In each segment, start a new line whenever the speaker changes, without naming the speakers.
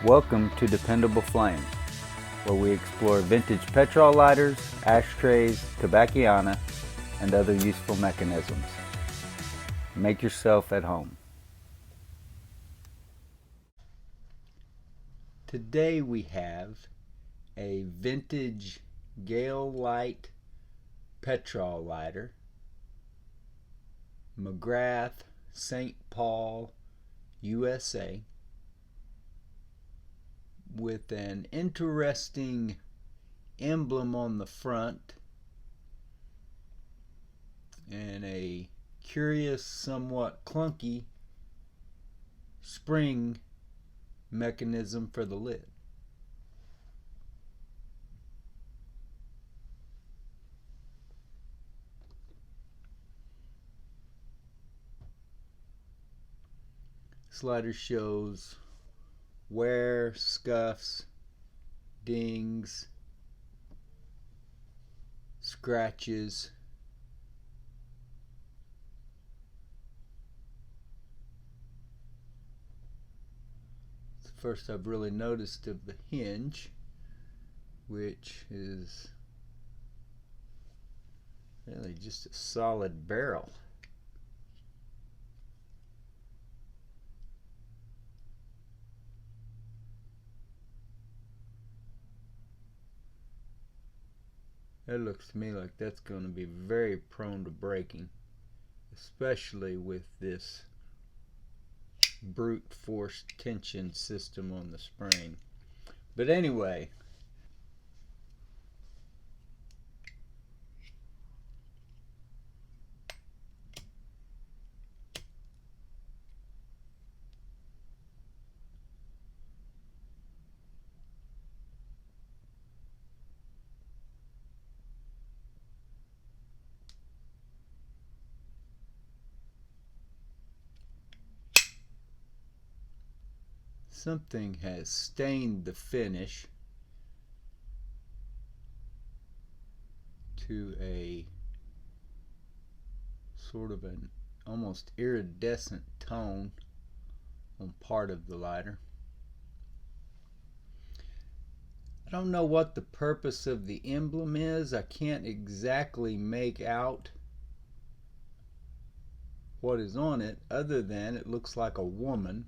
Welcome to Dependable Flame, where we explore vintage petrol lighters, ashtrays, tobacciana, and other useful mechanisms. Make yourself at home. Today we have a vintage GALELITE Petrol lighter, McGRATH, St. Paul, USA, with an interesting emblem on the front and a curious, somewhat clunky spring mechanism for the lid. This lighter shows wear, scuffs, dings, scratches. It's the first I've really noticed of the hinge, which is really just a solid barrel. It looks to me like that's going to be very prone to breaking, especially with this brute force tension system on the spring. But anyway, something has stained the finish to a sort of an almost iridescent tone on part of the lighter. I don't know what the purpose of the emblem is. I can't exactly make out what is on it, other than it looks like a woman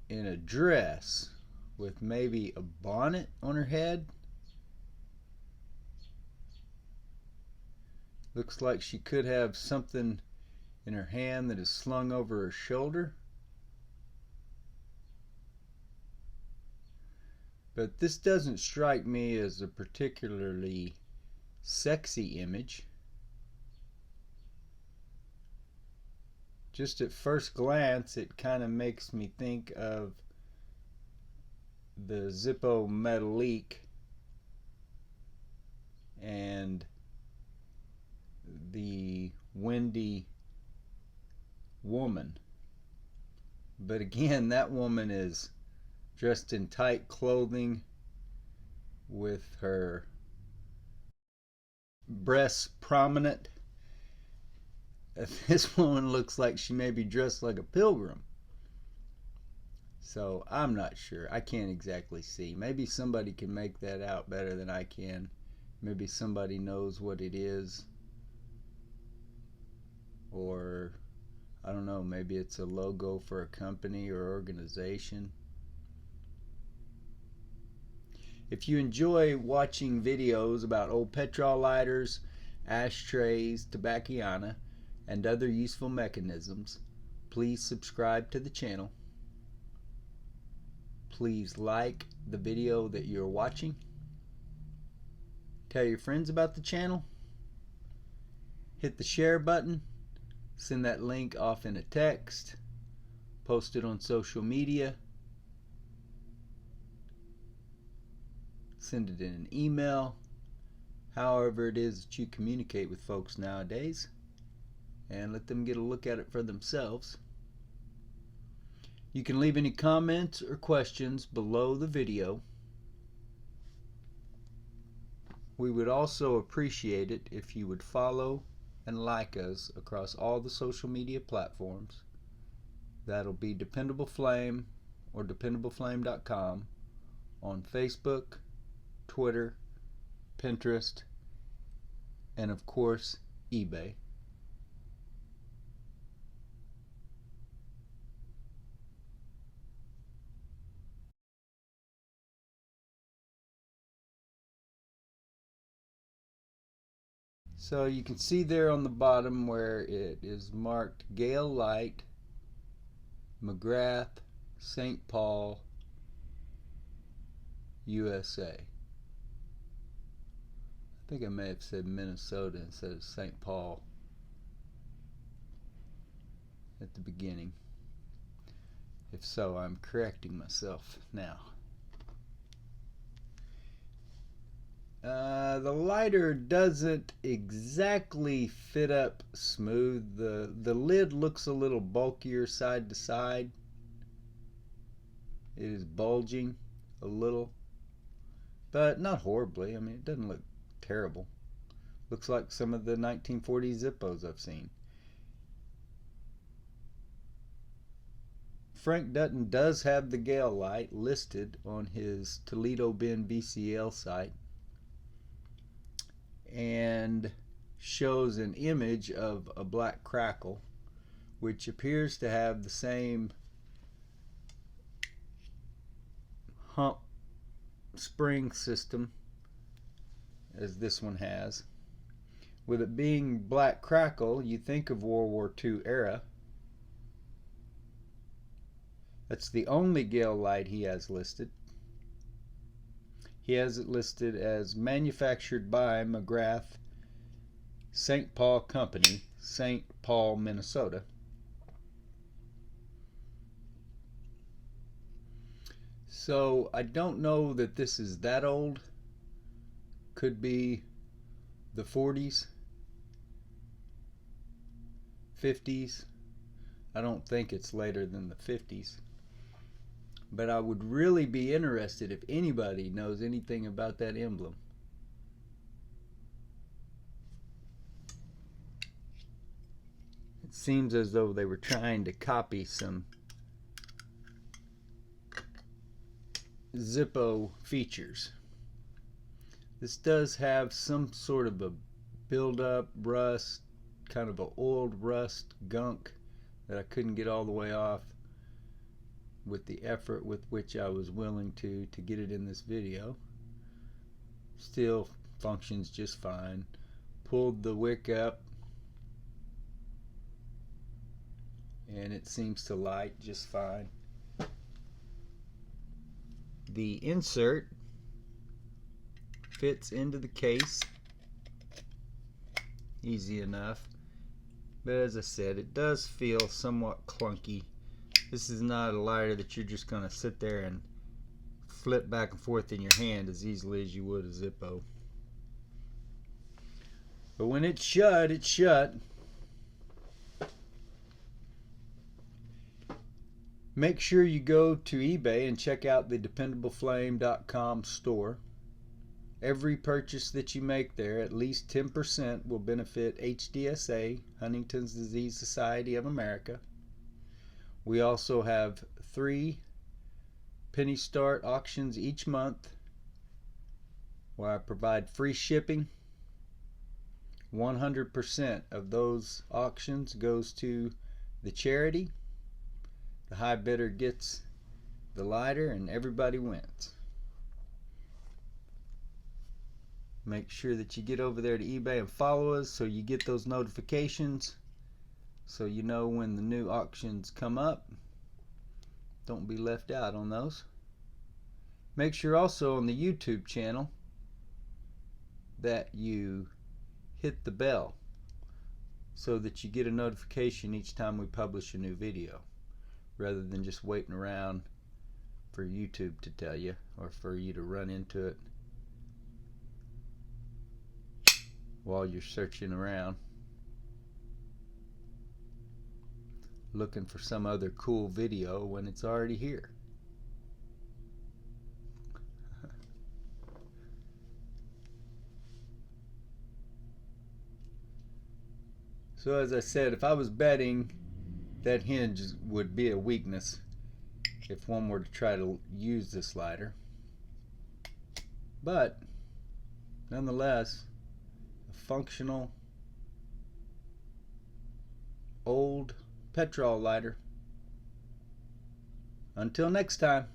in a dress with maybe a bonnet on her head. Looks like she could have something in her hand that is slung over her shoulder. But this doesn't strike me as a particularly sexy image. Just at first glance, it kind of makes me think of the Zippo Metalique and the Windy Woman. But again, that woman is dressed in tight clothing with her breasts prominent. This woman looks like she may be dressed like a pilgrim. So I'm not sure. I can't exactly see. Maybe somebody can make that out better than I can. Maybe somebody knows what it is. Or I don't know, maybe it's a logo for a company or organization. If you enjoy watching videos about old petrol lighters, ashtrays, tobacciana, and other useful mechanisms, please subscribe to the channel. Please like the video that you're watching. Tell your friends about the channel. Hit the share button. Send that link off in a text. Post it on social media. Send it in an email. However it is that you communicate with folks nowadays. And let them get a look at it for themselves. You can leave any comments or questions below the video. We would also appreciate it if you would follow and like us across all the social media platforms. That'll be Dependable Flame or dependableflame.com on Facebook, Twitter, Pinterest, and of course eBay. So you can see there on the bottom where it is marked GALELITE McGRATH, St. Paul, USA. I think I may have said Minnesota instead of St. Paul at the beginning. If so, I'm correcting myself now. The lighter doesn't exactly fit up smooth. The lid looks a little bulkier side to side. It is bulging a little, but not horribly. I mean, it doesn't look terrible. Looks like some of the 1940 Zippos I've seen. Frank Dutton does have the GALELITE listed on his Toledo Bend VCL site, and shows an image of a black crackle, which appears to have the same hump spring system as this one has. With it being black crackle, you think of World War II era. That's the only GALELITE he has listed. He has it listed as manufactured by McGrath, St. Paul Company, St. Paul, Minnesota. So I don't know that this is that old. Could be the 40s, 50s. I don't think it's later than the 50s. But I would really be interested if anybody knows anything about that emblem. It seems as though they were trying to copy some Zippo features. This does have some sort of a build-up rust, kind of an old rust gunk that I couldn't get all the way off with the effort with which I was willing to get it in this video. Still functions just fine. Pulled the wick up and it seems to light just fine. The insert fits into the case easy enough, but as I said, it does feel somewhat clunky. This is not a lighter that you're just going to sit there and flip back and forth in your hand as easily as you would a Zippo. But when it's shut, it's shut. Make sure you go to eBay and check out the dependableflame.com store. Every purchase that you make there, at least 10% will benefit HDSA, Huntington's Disease Society of America. We also have 3 penny start auctions each month where I provide free shipping. 100% of those auctions goes to the charity. The high bidder gets the lighter and everybody wins. Make sure that you get over there to eBay and follow us so you get those notifications, so you know when the new auctions come up. Don't be left out on those. Make sure also on the YouTube channel that you hit the bell so that you get a notification each time we publish a new video, rather than just waiting around for YouTube to tell you or for you to run into it while you're searching around looking for some other cool video when it's already here. So as I said, if I was betting that hinge would be a weakness if one were to try to use this lighter. But nonetheless, a functional old petrol lighter. Until next time.